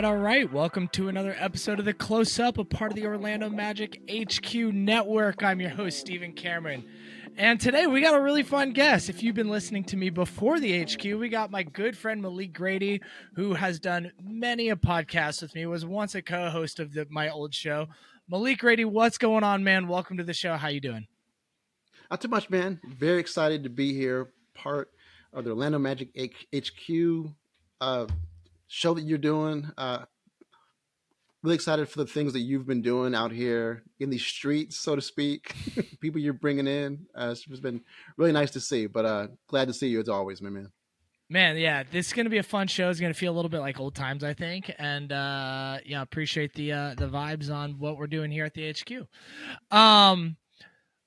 All right. Welcome to another episode of The Close Up, a part of the Orlando Magic HQ Network. I'm your host, Stephen Cameron. And today we got a really fun guest. If you've been listening to me before the HQ, we got my good friend Malik Grady, who has done many a podcast with me, was once a co-host of my old show. Malik Grady, what's going on, man? Welcome to the show. How you doing? Not too much, man. Very excited to be here, part of the Orlando Magic HQ show that you're doing. Really excited for the things that you've been doing out here in the streets, so to speak. People you're bringing in. It's been really nice to see, but glad to see you as always, my man. Man, yeah, this is going to be a fun show. It's going to feel a little bit like old times, I think. And, appreciate the vibes on what we're doing here at the HQ.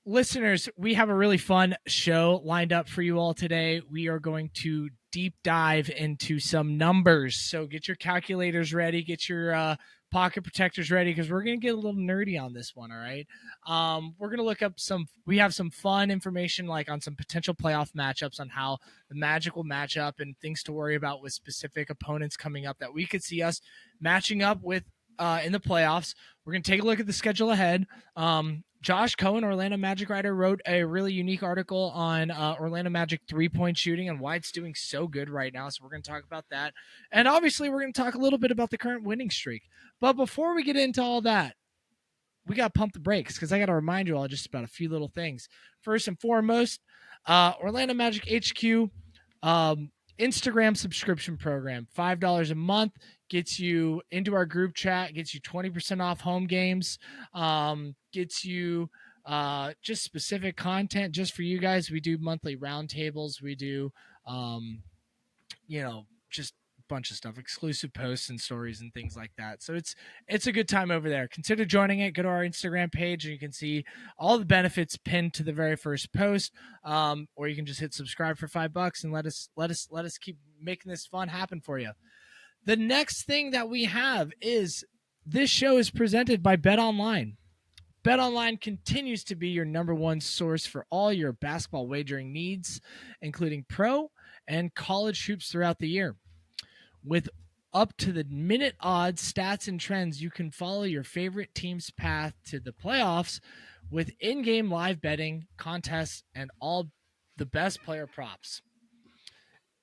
Listeners, we have a really fun show lined up for you all today. We are going to deep dive into some numbers. So get your calculators ready, get your pocket protectors ready, because we're going to get a little nerdy on this one, all right? We're going to look up we have some fun information like on some potential playoff matchups on how the Magic will match up and things to worry about with specific opponents coming up that we could see us matching up with in the playoffs. We're going to take a look at the schedule ahead. Josh Cohen, Orlando Magic writer, wrote a really unique article on Orlando Magic three-point shooting and why it's doing so good right now. So we're going to talk about that. And obviously, we're going to talk a little bit about the current winning streak. But before we get into all that, we got to pump the brakes because I got to remind you all just about a few little things. First and foremost, Orlando Magic HQ Instagram subscription program, $5 a month, gets you into our group chat, gets you 20% off home games, gets you just specific content just for you guys. We do monthly roundtables. We do, just a bunch of stuff, exclusive posts and stories and things like that. So it's a good time over there. Consider joining it. Go to our Instagram page and you can see all the benefits pinned to the very first post. Or you can just hit subscribe for $5 and let us keep making this fun happen for you. The next thing that we have is this show is presented by BetOnline. BetOnline continues to be your number one source for all your basketball wagering needs, including pro and college hoops throughout the year. With up to the minute odds, stats, and trends, you can follow your favorite team's path to the playoffs with in-game live betting, contests, and all the best player props.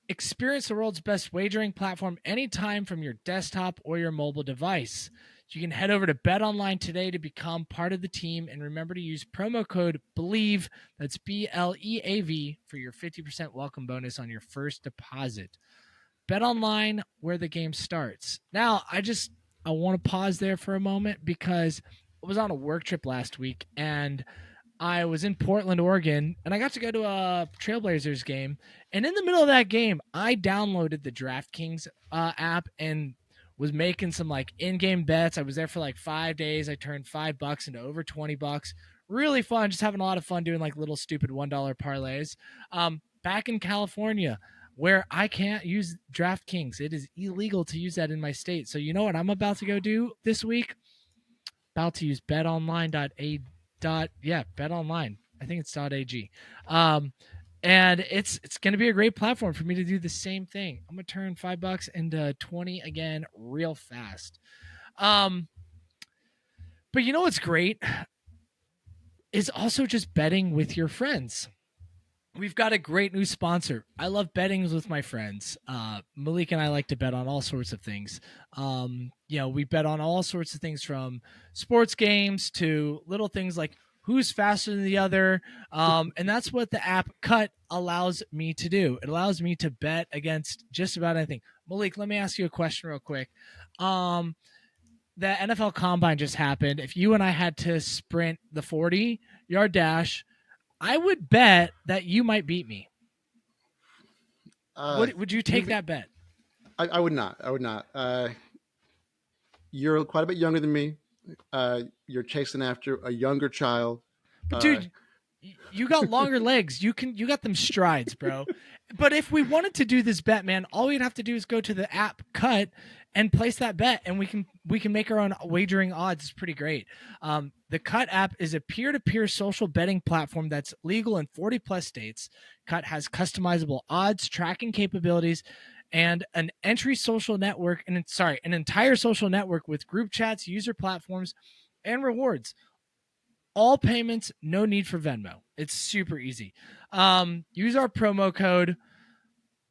Experience the world's best wagering platform anytime from your desktop or your mobile device. You can head over to BetOnline today to become part of the team, and remember to use promo code BELIEVE, that's BLEAV, for your 50% welcome bonus on your first deposit. BetOnline, where the game starts. Now, I want to pause there for a moment because I was on a work trip last week, and I was in Portland, Oregon, and I got to go to a Trailblazers game. And in the middle of that game, I downloaded the DraftKings app and was making some like in-game bets. I was there for like 5 days. I turned $5 into over $20. Really fun, just having a lot of fun doing like little stupid $1 parlays. Back in California, where I can't use DraftKings. It is illegal to use that in my state. So you know what I'm about to go do this week? About to use betonline.ag. BetOnline. I think it's .ag. And it's going to be a great platform for me to do the same thing. I'm going to turn $5 into 20 again real fast. But you know what's great is also just betting with your friends. We've got a great new sponsor. I love betting with my friends. Malik and I like to bet on all sorts of things. We bet on all sorts of things from sports games to little things like who's faster than the other. And that's what the app Cut allows me to do. It allows me to bet against just about anything. Malik, let me ask you a question real quick. The NFL Combine just happened. If you and I had to sprint the 40-yard dash, I would bet that you might beat me. Would you take that bet? I would not. You're quite a bit younger than me. You're chasing after a younger child. But dude, You got longer legs. You got them strides, bro. But if we wanted to do this bet, man, all we'd have to do is go to the app Cut and place that bet, and we can make our own wagering odds. It's pretty great. The Cut app is a peer-to-peer social betting platform that's legal in 40 plus states. Cut has customizable odds tracking capabilities and an entry social network, and an entire social network with group chats, user platforms, and rewards. All payments, no need for Venmo. It's super easy. Use our promo code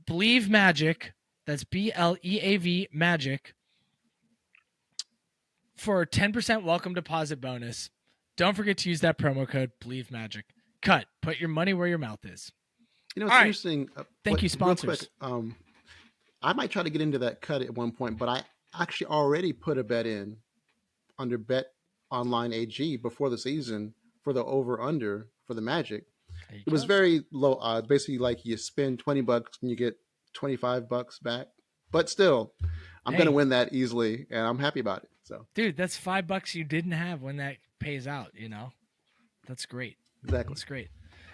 Believe Magic. That's BLEAV Magic for 10% welcome deposit bonus. Don't forget to use that promo code Believe Magic. Cut. Put your money where your mouth is. You know, All it's right. interesting. Thank you, Real sponsors. quick, I might try to get into that cut at one point, but I actually already put a bet in under Bet Online AG before the season for the over under for the Magic. There you It was go. very low odds. Basically, like you spend $20 and you get $25 back. But still, I'm going to Hey, win that easily, and I'm happy about it. So dude, that's $5 you didn't have when that pays out, you know? That's great. exactly. That's great.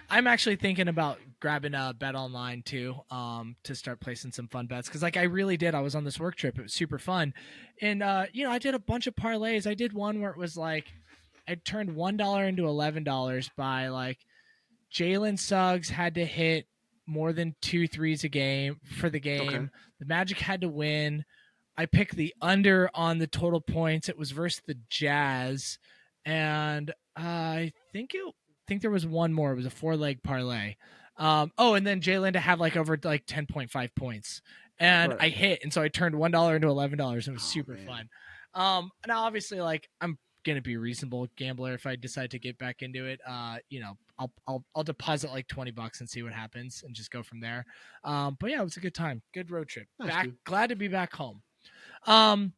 I'm actually thinking about grabbing a Bet Online too, to start placing some fun bets. Cause like I really did. I was on this work trip. It was super fun. And I did a bunch of parlays. I did one where it was like I turned $1 into $11 by like Jalen Suggs had to hit more than 2 threes a game for the Okay. game. The Magic had to win. I picked the under on the total points. It was versus the Jazz, and I think there was one more. It was a 4 leg parlay. And then Jalen to have like over like 10.5 points, and Right. I hit, and so I turned $1 into $11. It was Oh, super man. fun. Now obviously like I'm gonna be a reasonable gambler if I decide to get back into it. I'll deposit like $20 and see what happens, and just go from there. But yeah, it was a good time, good road trip. Nice, Back, dude. glad to be back home. Um,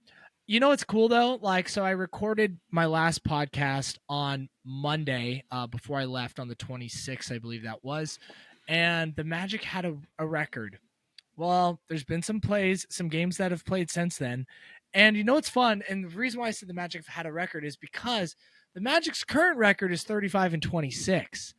what's cool though? Like, so I recorded my last podcast on Monday, before I left on the 26th, I believe that was, and the Magic had a record. Well, there's been some games that have played since then, and what's fun, and the reason why I said the Magic have had a record is because the Magic's current record is 35-26.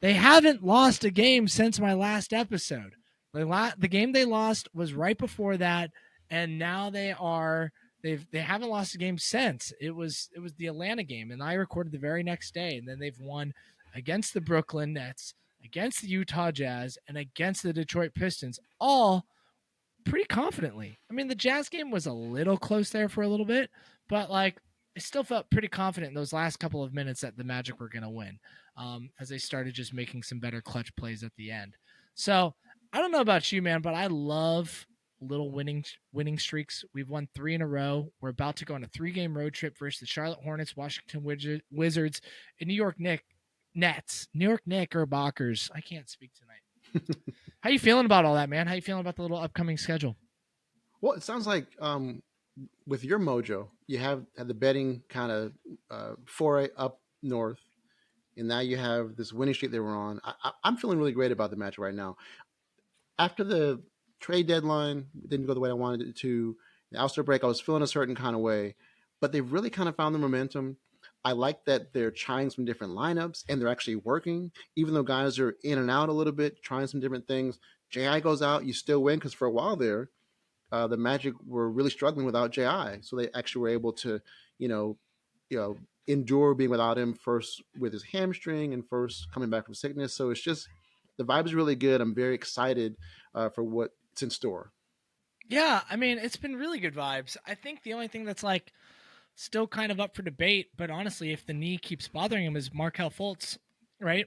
They haven't lost a game since my last episode. The game they lost was right before that, and now they haven't lost a game since. It was the Atlanta game, and I recorded the very next day, and then they've won against the Brooklyn Nets, against the Utah Jazz, and against the Detroit Pistons, all pretty confidently. I mean, the Jazz game was a little close there for a little bit, but like I still felt pretty confident in those last couple of minutes that the Magic were going to win, as they started just making some better clutch plays at the end. So I don't know about you, man, but I love little winning streaks. We've won 3 in a row. We're about to go on a 3-game road trip versus the Charlotte Hornets, Washington Wizards, and Nets. New York Knickerbockers. I can't speak tonight. How you feeling about all that, man? How you feeling about the little upcoming schedule? Well, it sounds like with your mojo, you have had the betting kind of foray up north, and now you have this winning streak that we're on. I'm feeling really great about the match right now. After the trade deadline didn't go the way I wanted it to, the All-Star break, I was feeling a certain kind of way, but they've really kind of found the momentum. I like that they're trying some different lineups and they're actually working, even though guys are in and out a little bit, trying some different things. JI goes out, you still win because for a while there, the Magic were really struggling without JI, so they actually were able to, you know, endure being without him first with his hamstring and first coming back from sickness. So it's just the vibe is really good. I'm very excited for what's in store. Yeah, I mean, it's been really good vibes. I think the only thing that's like still kind of up for debate, but honestly, if the knee keeps bothering him, is Markel Fultz, right?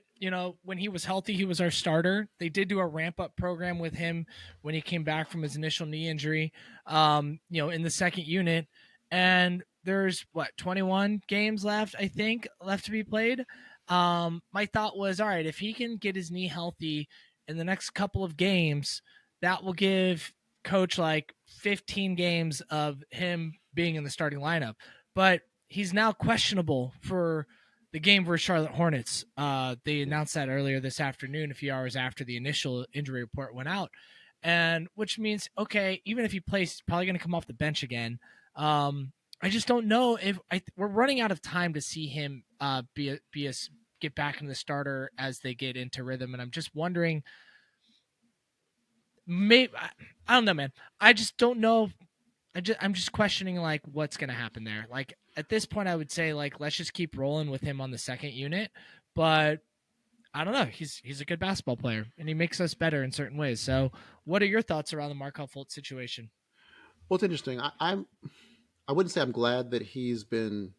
When he was healthy, he was our starter. They did do a ramp up program with him when he came back from his initial knee injury, in the second unit. And there's 21 games left, I think, left to be played. My thought was, all right, if he can get his knee healthy in the next couple of games, that will give coach like 15 games of him being in the starting lineup. But he's now questionable for the game versus Charlotte Hornets. They announced that earlier this afternoon, a few hours after the initial injury report went out, and which means okay, even if he plays, he's probably going to come off the bench again. I just don't know if we're running out of time to see him get back into the starter as they get into rhythm. And I'm just wondering, maybe I don't know, man. I just don't know. I'm just questioning like what's gonna happen there. Like at this point, I would say like let's just keep rolling with him on the second unit, but I don't know. He's a good basketball player, and he makes us better in certain ways. So, what are your thoughts around the Markel Fultz situation? Well, it's interesting. I wouldn't say I'm glad that he's been,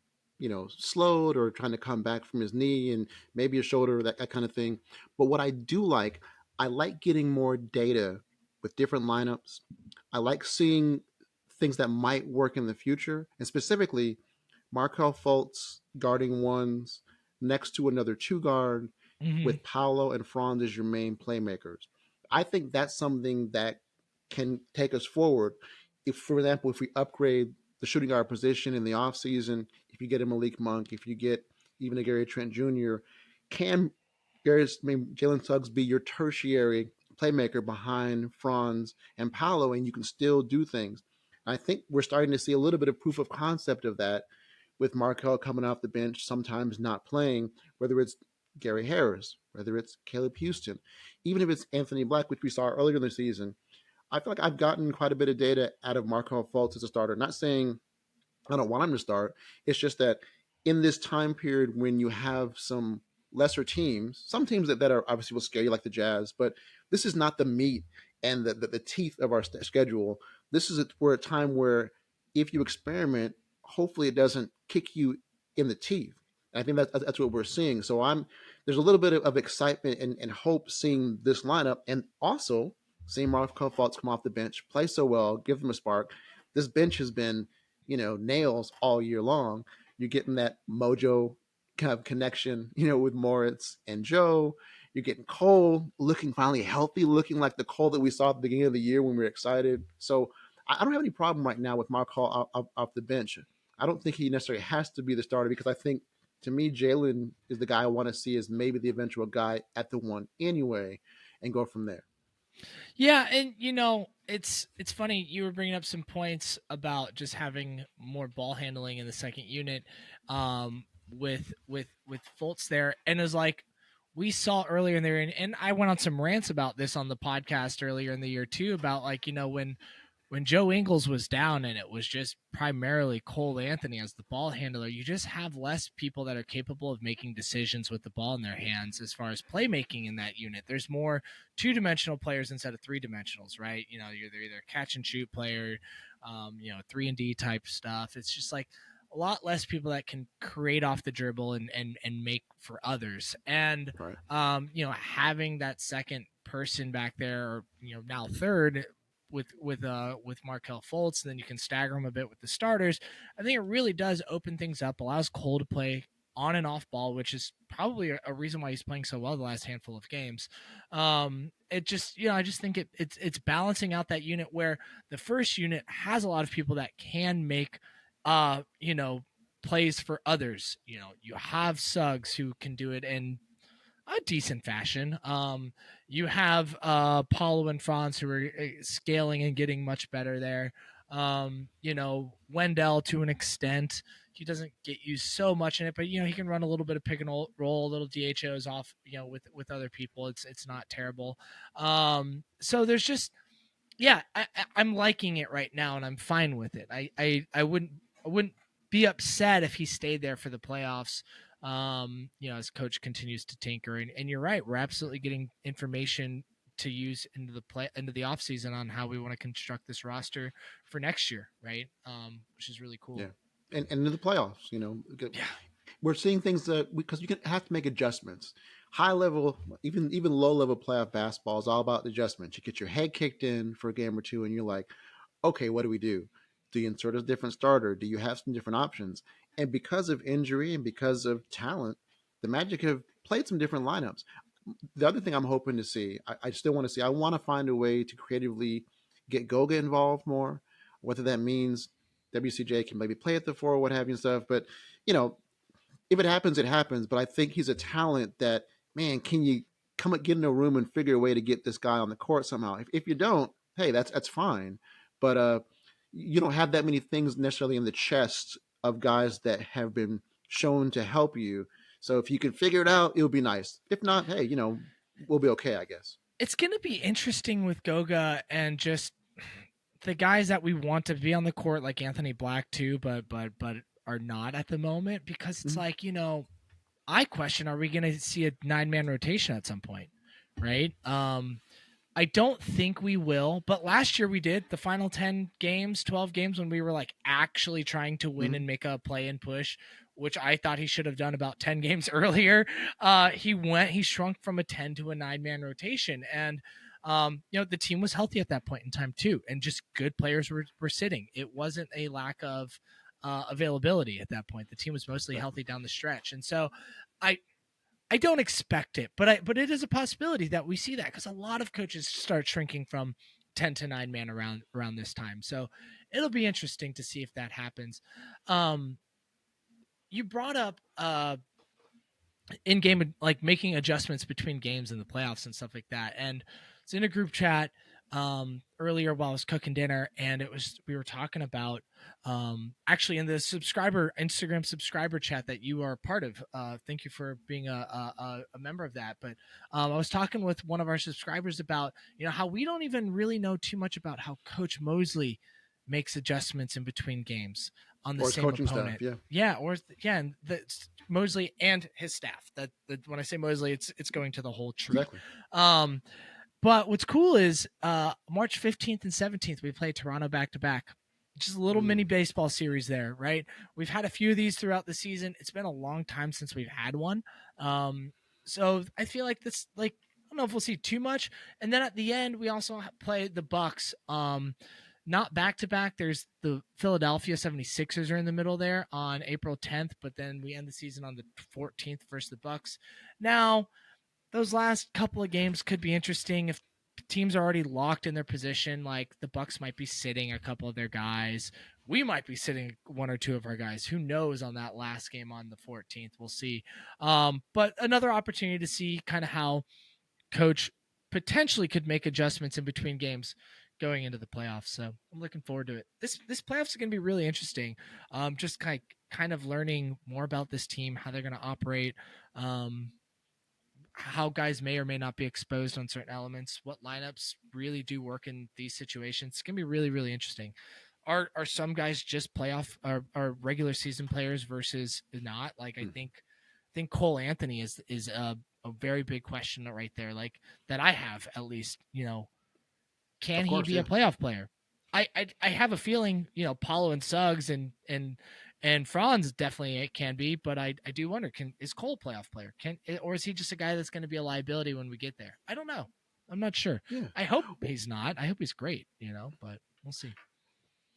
slowed or trying to come back from his knee and maybe a shoulder, that kind of thing. But what I do like, I like getting more data with different lineups. I like seeing things that might work in the future, and specifically Markel Fultz guarding ones next to another two guard Mm-hmm. with Paolo and Franz as your main playmakers. I think that's something that can take us forward. If, for example, if we upgrade the shooting guard position in the offseason, if you get a Malik Monk, if you get even a Gary Trent Jr., can Jalen Suggs be your tertiary playmaker behind Franz and Paolo, and you can still do things? I think we're starting to see a little bit of proof of concept of that with Markel coming off the bench, sometimes not playing, whether it's Gary Harris, whether it's Caleb Houston, even if it's Anthony Black, which we saw earlier in the season. I feel like I've gotten quite a bit of data out of Markel Fultz as a starter. Not saying I don't want him to start. It's just that in this time period when you have some lesser teams, some teams that are obviously will scare you like the Jazz, but this is not the meat and the teeth of our schedule. This is we're a time where if you experiment, hopefully it doesn't kick you in the teeth. And I think that's what we're seeing. So there's a little bit of excitement and hope seeing this lineup, and also seeing Markel Fultz come off the bench, play so well, give them a spark. This bench has been nails all year long. You're getting that mojo kind of connection, with Moritz and Joe. You're getting Cole looking finally healthy, looking like the Cole that we saw at the beginning of the year when we were excited. So I don't have any problem right now with Mark Hall off the bench. I don't think he necessarily has to be the starter because I think, to me, Jalen is the guy I want to see as maybe the eventual guy at the one anyway, and go from there. Yeah, and it's funny you were bringing up some points about just having more ball handling in the second unit, with Fultz there, and it was like we saw earlier in the year, and I went on some rants about this on the podcast earlier in the year too, about like when Joe Ingles was down and it was just primarily Cole Anthony as the ball handler, you just have less people that are capable of making decisions with the ball in their hands as far as playmaking in that unit. There's more two-dimensional players instead of three-dimensionals, right? You're either catch and shoot player, 3-and-D type stuff. It's just like a lot less people that can create off the dribble and make for others. And Right. having that second person back there, or now third, with Markel Fultz, and then you can stagger him a bit with the starters. I think it really does open things up, allows Cole to play on and off ball, which is probably a reason why he's playing so well the last handful of games. It just, I just think it's balancing out that unit where the first unit has a lot of people that can make, plays for others. You have Suggs who can do it in a decent fashion. You have Paulo and Franz who are scaling and getting much better there. Wendell to an extent. He doesn't get used so much in it, but he can run a little bit of pick and roll, little DHOs off, with other people. It's not terrible. So there's just, yeah, I'm liking it right now, and I'm fine with it. I wouldn't be upset if he stayed there for the playoffs. As coach continues to tinker, and you're right, we're absolutely getting information to use into the off season on how we want to construct this roster for next year, right? Which is really cool. Yeah. And in the playoffs, Yeah. we're seeing things that because you can have to make adjustments. High level, even low level playoff basketball is all about adjustments. You get your head kicked in for a game or two, and you're like, okay, what do we do? Do you insert a different starter? Do you have some different options? And because of injury and because of talent, the Magic have played some different lineups. The other thing I'm hoping to see, I still want to see, I want to find a way to creatively get Goga involved more, whether that means WCJ can maybe play at the four or what have you and stuff. But, you know, if it happens, it happens. But I think he's a talent that, man, can you get in a room and figure a way to get this guy on the court somehow? If you don't, hey, that's fine. But you don't have that many things necessarily in the chest of guys that have been shown to help you. So if you can figure it out, it'll be nice. If not, hey, we'll be okay, I guess. It's going to be interesting with Goga and just the guys that we want to be on the court, like Anthony Black too, but are not at the moment, because it's Mhm. like, I question, are we going to see a 9-man rotation at some point, right? I don't think we will, but last year we did the final 10 games, 12 games, when we were like actually trying to win Mhm. and make a play and push, which I thought he should have done about 10 games earlier. He shrunk from a 10 to a 9-man rotation. And, the team was healthy at that point in time too. And just good players were sitting. It wasn't a lack of availability at that point. The team was mostly Right. healthy down the stretch. And so I, I don't expect it, but it is a possibility that we see that, because a lot of coaches start shrinking from 10 to 9-man around this time. So it'll be interesting to see if that happens. Um, you brought up in game, like making adjustments between games in the playoffs and stuff like that, and it's in a group chat earlier while I was cooking dinner, and we were talking about actually in the Instagram subscriber chat that you are a part of. Thank you for being a member of that. But I was talking with one of our subscribers about how we don't even really know too much about how Coach Mosley makes adjustments in between games on the Or his same coaching staff, opponent. yeah. Yeah, or yeah, and Mosley and his staff. That when I say Mosley, it's going to the whole tree. Exactly. Um, but what's cool is March 15th and 17th we play Toronto back to back. Just a little mini Mm. baseball series there, right? We've had a few of these throughout the season. It's been a long time since we've had one. So I feel like this, like, I don't know if we'll see too much. And then at the end, we also play the Bucks. Not back to back. There's the Philadelphia 76ers are in the middle there on April 10th, but then we end the season on the 14th versus the Bucks. Now, those last couple of games could be interesting if teams are already locked in their position. Like the Bucks might be sitting a couple of their guys. We might be sitting one or two of our guys. Who knows on that last game on the 14th? We'll see. But another opportunity to see kind of how coach potentially could make adjustments in between games going into the playoffs. So I'm looking forward to it. This playoffs is going to be really interesting. Just kind of learning more about this team, how they're going to operate, how guys may or may not be exposed on certain elements, what lineups really do work in these situations. It's going to be really, really interesting. Are some guys just playoff or regular season players versus not? Like Mm. I think Cole Anthony is a very big question right there. Like that I have at least. Can Of he course, be a yeah. playoff player? I have a feeling, Paulo and Suggs and Franz definitely it can be, but I do wonder, is Cole a playoff player? Or is he just a guy that's going to be a liability when we get there? I don't know. I'm not sure. Yeah. I hope he's not. I hope he's great, but we'll see.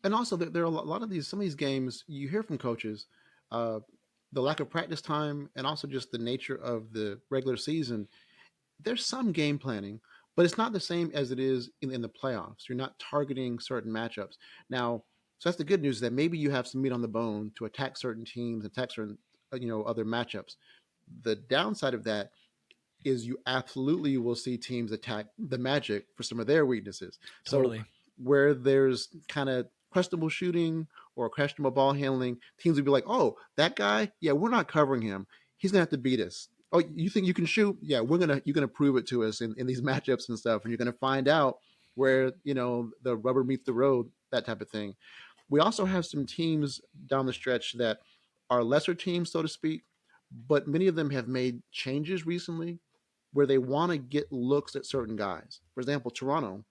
And also, there are a lot of some of these games you hear from coaches, uh, the lack of practice time, and also just the nature of the regular season. There's some game planning, but it's not the same as it is in the playoffs. You're not targeting certain matchups. Now, so that's the good news, that maybe you have some meat on the bone to attack certain teams, attack certain other matchups. The downside of that is you absolutely will see teams attack the Magic for some of their weaknesses. So Totally. where there's kind of questionable shooting or questionable ball handling, teams would be like, "Oh, that guy, yeah, we're not covering him. He's gonna have to beat us." Oh, you think you can shoot? Yeah, you're gonna prove it to us in these matchups and stuff, and you're gonna find out where the rubber meets the road, that type of thing. We also have some teams down the stretch that are lesser teams, so to speak, but many of them have made changes recently where they want to get looks at certain guys. For example, Toronto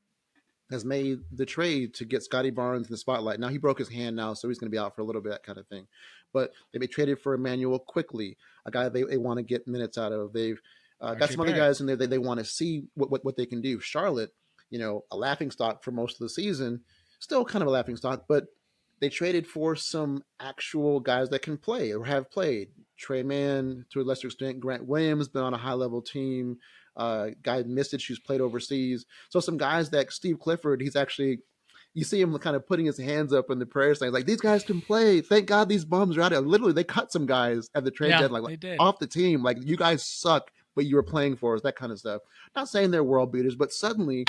has made the trade to get Scotty Barnes in the spotlight. Now he broke his hand now, so he's going to be out for a little bit, that kind of thing. But they traded for Emmanuel quickly, a guy they want to get minutes out of. They've got RJ some other Barrett. guys in there that they want to see what they can do. Charlotte, a laughing stock for most of the season, still kind of a laughing stock, but they traded for some actual guys that can play or have played. Trey Mann, to a lesser extent, Grant Williams, been on a high level team. Guy Mistich, who's played overseas. So some guys that Steve Clifford, he's actually, you see him kind of putting his hands up in the prayer signs, like, these guys can play. Thank God these bums are out here. Literally, they cut some guys at the trade Yeah, deadline, like they did. off the team. Like, you guys suck, but you were playing for us, that kind of stuff. Not saying they're world beaters, but suddenly,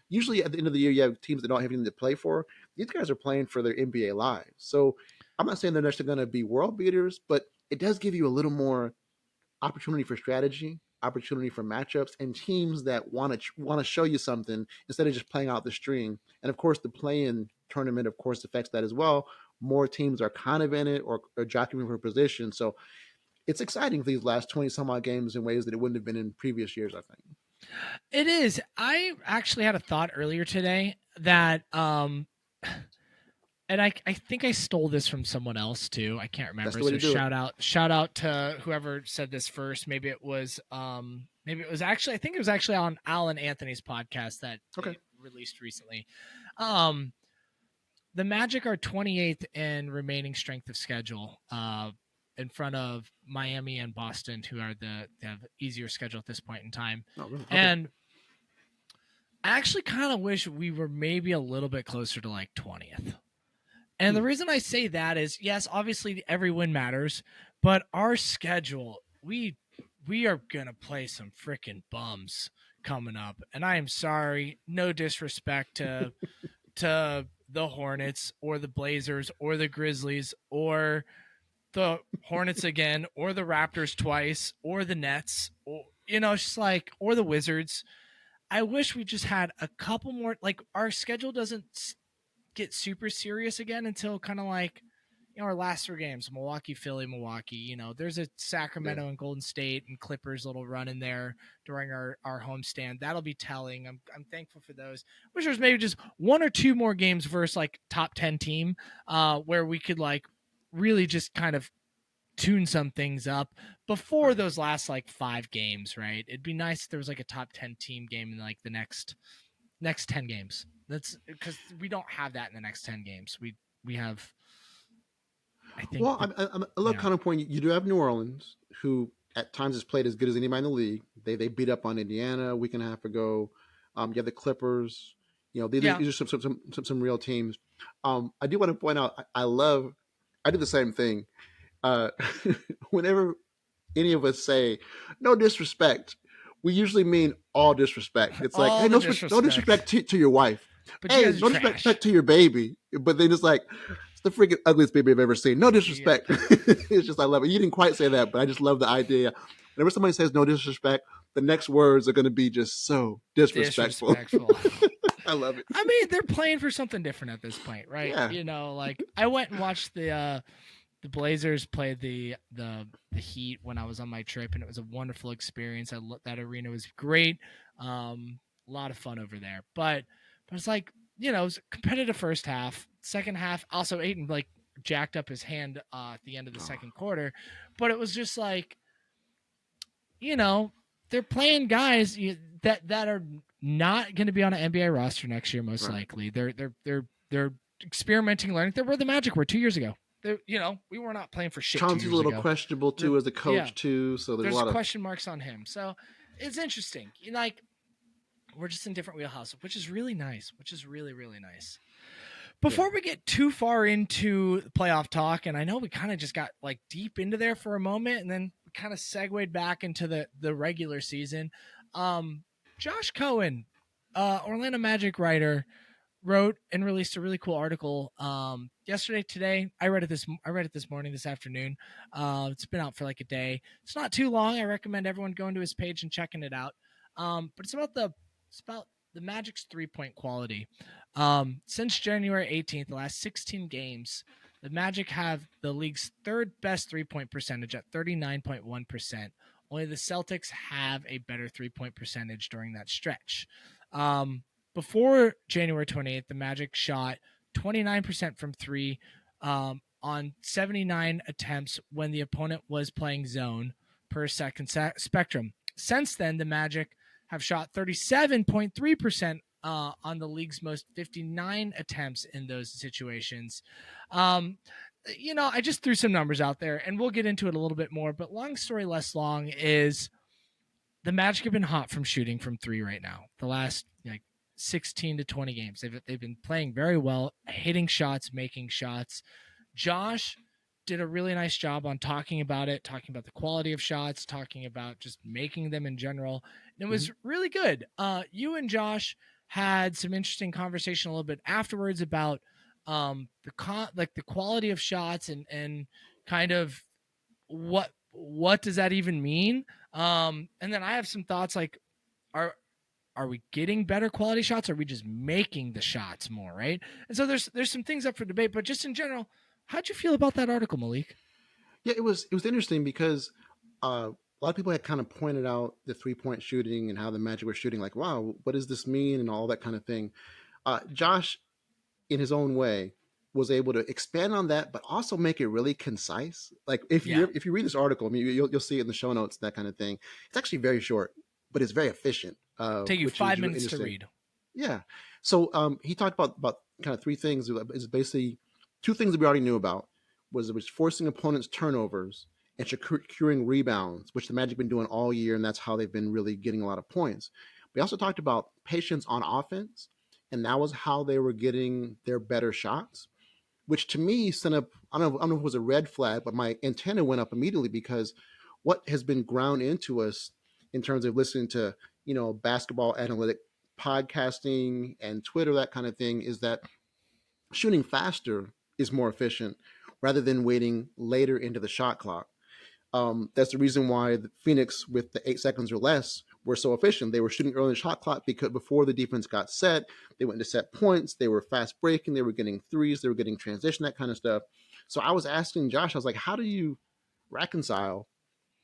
usually at the end of the year, you have teams that don't have anything to play for. These guys are playing for their NBA lives. So I'm not saying they're necessarily going to be world beaters, but it does give you a little more. opportunity for strategy, opportunity for matchups, and teams that want to show you something instead of just playing out the string. And of course, the play-in tournament, of course, affects that as well. More teams are kind of in it or jockeying for position. So it's exciting for these last 20 some odd games in ways that it wouldn't have been in previous years, I think. It is. I actually had a thought earlier today that and I think I stole this from someone else too. I can't That's remember. the way So to do it. shout out to whoever said this first. Maybe it was actually, I think it was actually on Alan Anthony's podcast that Okay. they released recently. Um the Magic are 28th in remaining strength of schedule. In front of Miami and Boston, who are they have easier schedule at this point in time. Oh, really? Okay. And I actually kind of wish we were maybe a little bit closer to like 20th. And Hmm. the reason I say that is, yes, obviously every win matters, but our schedule, we are gonna play some freaking bums coming up. And I am sorry, no disrespect to the Hornets or the Blazers or the Grizzlies or the Hornets again or the Raptors twice or the Nets or it's just like or the Wizards. I wish we just had a couple more. Like our schedule doesn't get super serious again until kind of like our last three games: Milwaukee, Philly, Milwaukee. There's a Yeah. Sacramento and Golden State and Clippers little run in there during our homestand. That'll be telling. I'm thankful for those. Wish there's maybe just one or two more games versus like top 10 team, where we could like really just kind of tune some things up before Right. those last like 5 games, right? It'd be nice if there was like a top 10 team game in like the next 10 games. That's because we don't have that in the next 10 games. We have, I think Well, the I'm a little yeah. counterpoint. You do have New Orleans, who at times has played as good as anybody in the league. They beat up on Indiana a week and a half ago. You have the Clippers. Yeah. These are some real teams. I do want to point out. I love. I do the same thing. Uh, whenever any of us say no disrespect, we usually mean all disrespect. It's like, All hey, the no disrespect. disrespect to your wife. But you Hey, guys are no trash. disrespect to your baby. But then it's like, it's the freaking ugliest baby I've ever seen. No Yep. disrespect. It's just, I love it. You didn't quite say that, but I just love the idea. Whenever somebody says no disrespect, the next words are going to be just so disrespectful. Disrespectful. I love it. I mean, they're playing for something different at this point, right? Yeah. Like I went and watched the Blazers play the Heat when I was on my trip, and it was a wonderful experience. That arena was great. A lot of fun over there. But it's like it was a competitive first half. Second half, also Aiton like jacked up his hand at the end of the Oh, second quarter, but it was just like they're playing guys that are not going to be on an NBA roster next year, most right. likely. They're experimenting, learning. They're where the Magic were 2 years ago. We were not playing for shit two Chauncey's a years little ago. questionable too as a Yeah, coach too, so there's a there's lot of question marks on him. So it's interesting. Like we're just in different wheelhouse, which is really nice. Which is really really nice. yeah. Before we get too far into playoff talk, and I know we kind of just got like deep into there for a moment, and then we kind of segued back into the regular season. Um, Josh Cohen, Orlando Magic writer, wrote and released a really cool article yesterday, today. I read it this morning, this afternoon. It's been out for like a day. It's not too long. I recommend everyone going to his page and checking it out. But it's about the Magic's 3-point quality. Since January 18th, the last 16 games, the Magic have the league's third best 3-point percentage at 39.1%. Only the Celtics have a better 3-point percentage during that stretch. Before January 28th, the Magic shot 29% from three on 79 attempts when the opponent was playing zone per second spectrum. Since then, the Magic have shot 37.3% on the league's most 59 attempts in those situations. I just threw some numbers out there, and we'll get into it a little bit more. But long story less long is the Magic have been hot from shooting from three right now. The last 16 to 20 games, they've been playing very well, hitting shots, making shots. Josh did a really nice job on talking about the quality of shots, talking about just making them in general. And it Mm-hmm. was really good. You and Josh had some interesting conversation a little bit afterwards about the quality of shots and kind of what what does that even mean? And then I have some thoughts like, are are we getting better quality shots? Or are we just making the shots more, right? And so there's some things up for debate, but just in general, how'd you feel about that article, Malik? Yeah, it was interesting because a lot of people had kind of pointed out the 3 point shooting and how the Magic were shooting. Like, wow, what does this mean, and all that kind of thing. Josh, in his own way, was able to expand on that, but also make it really concise. Like Yeah. if you read this article, I mean, you'll see it in the show notes, that kind of thing. It's actually very short, but it's very efficient, Take you which is 5 minutes to interesting. read. Yeah. So he talked about kind of three things. Is basically two things that we already knew about. Was it was forcing opponents turnovers and securing rebounds, which the Magic been doing all year, and that's how they've been really getting a lot of points. We also talked about patience on offense, and that was how they were getting their better shots, which to me sent up, I don't know if it was a red flag, but my antenna went up immediately because what has been ground into us in terms of listening to, basketball analytic podcasting and Twitter, that kind of thing, is that shooting faster is more efficient rather than waiting later into the shot clock. That's the reason why the Phoenix, with the 8 seconds or less, were so efficient. They were shooting early in the shot clock because before the defense got set, they went to set points. They were fast breaking. They were getting threes. They were getting transition, that kind of stuff. So I was asking Josh, I was like, how do you reconcile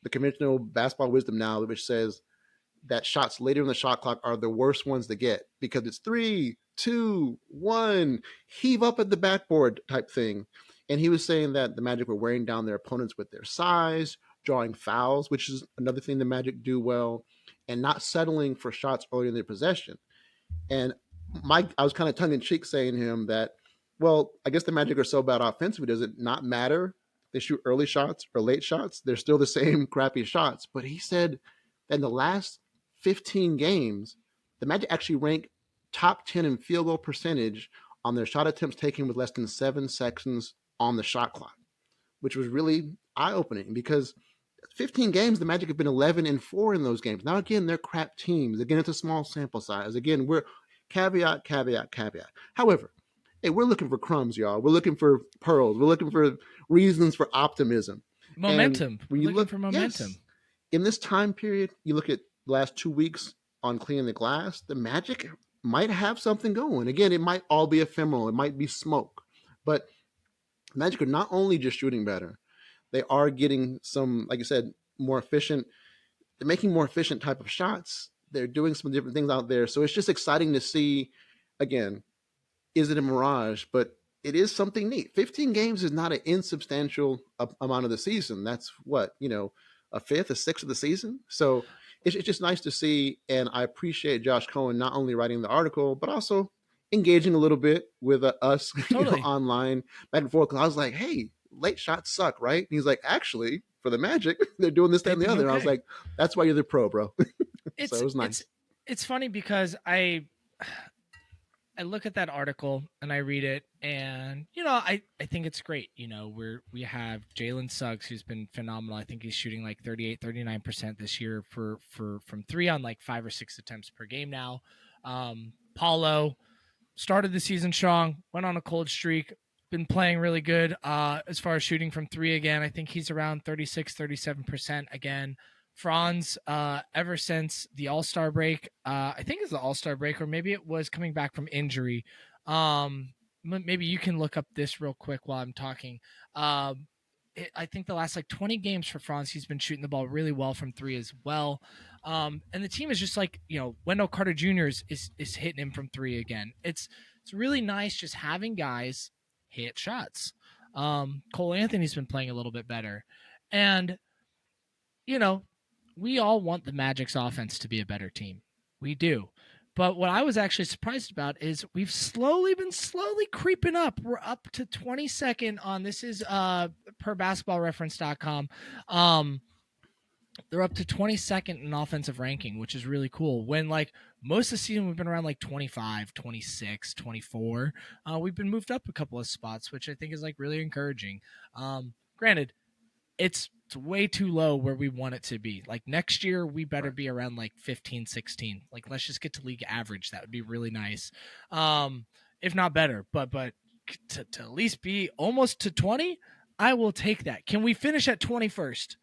the conventional basketball wisdom now, which says that shots later in the shot clock are the worst ones to get because it's 3, 2, 1, heave up at the backboard type thing. And he was saying that the Magic were wearing down their opponents with their size, drawing fouls, which is another thing the Magic do well, and not settling for shots early in their possession. And I was kind of tongue in cheek saying to him that, well, I guess the Magic are so bad offensively. Does it not matter if they shoot early shots or late shots? They're still the same crappy shots. But he said that in the last 15 games, the Magic actually rank top 10 in field goal percentage on their shot attempts taken with less than 7 seconds on the shot clock, which was really eye opening because 15 games, the Magic have been 11-4 in those games. Now, again, they're crap teams. Again, it's a small sample size. Again, we're caveat, caveat, caveat. However, hey, we're looking for crumbs, y'all. We're looking for pearls. We're looking for reasons for optimism. And Momentum. when We're you looking look, for yes, momentum. in this time period, you look at the last 2 weeks on cleaning the glass, the Magic might have something going. Again, it might all be ephemeral. It might be smoke. But Magic are not only just shooting better, they are getting some, like you said, more efficient. They're making more efficient type of shots. They're doing some different things out there. So it's just exciting to see. Again, is it a mirage? But it is something neat. 15 games is not an insubstantial amount of the season. That's what, a fifth, a sixth of the season. So it's just nice to see. And I appreciate Josh Cohen not only writing the article, but also engaging a little bit with us, Totally. online back and forth. Cause I was like, hey, late shots suck, right? And he's like, actually, for the Magic, they're doing this, that, They've and the been other. And I was okay. like, that's why you're the pro, bro. So It's it was it's nice. it's funny because I look at that article and I read it, and I think it's great. We have Jalen Suggs, who's been phenomenal. I think he's shooting like 38, 39% this year for from three on like 5 or 6 attempts per game now. Paulo started the season strong, went on a cold streak, been playing really good as far as shooting from three again. I think he's around 36, 37% again. Franz, ever since the All Star break, I think it's the All Star break, or maybe it was coming back from injury. Maybe you can look up this real quick while I'm talking. I think the last like 20 games for Franz, he's been shooting the ball really well from three as well. And the team is just like, Wendell Carter Jr. is hitting him from three again. It's really nice just having guys hit shots. Cole Anthony's been playing a little bit better. And, you know, we all want the Magic's offense to be a better team. We do. But what I was actually surprised about is we've been slowly creeping up. We're up to 22nd on this is per basketballreference.com. They're up to 22nd in offensive ranking, which is really cool. When like most of the season we've been around like 25, 26, 24. We've been moved up a couple of spots, which I think is like really encouraging. Granted, it's way too low where we want it to be. Like next year, we better Right. be around like 15, 16. Like let's just get to league average. That would be really nice. If not better, but to at least be almost to 20, I will take that. Can we finish at 21st?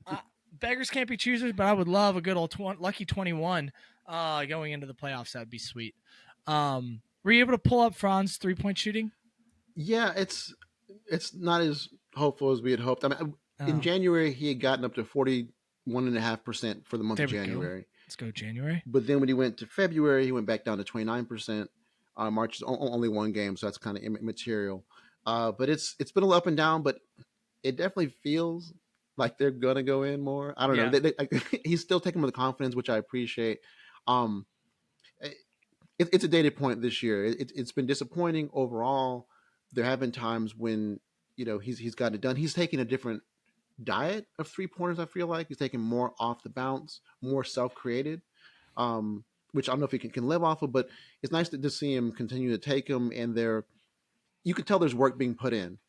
uh, beggars can't be choosers, but I would love a good old lucky 21 going into the playoffs. That'd be sweet. Were you able to pull up Franz 3-point shooting? Yeah, it's not as hopeful as we had hoped. I mean, in Oh, January he had gotten up to 41.5% for the month of there we go. January, Let's go January. but then when he went to February, he went back down to 29%. March is only one game, so that's kind of immaterial. But it's been a little up and down, but it definitely feels like they're gonna go in more. I don't know. Yeah. He's still taking with confidence, which I appreciate. Um, it's a data point this year. It's been disappointing overall. There have been times when he's got it done. He's taking a different diet of 3 pointers. I feel like he's taking more off the bounce, more self created, which I don't know if he can live off of. But it's nice to see him continue to take them, and you can tell there's work being put in.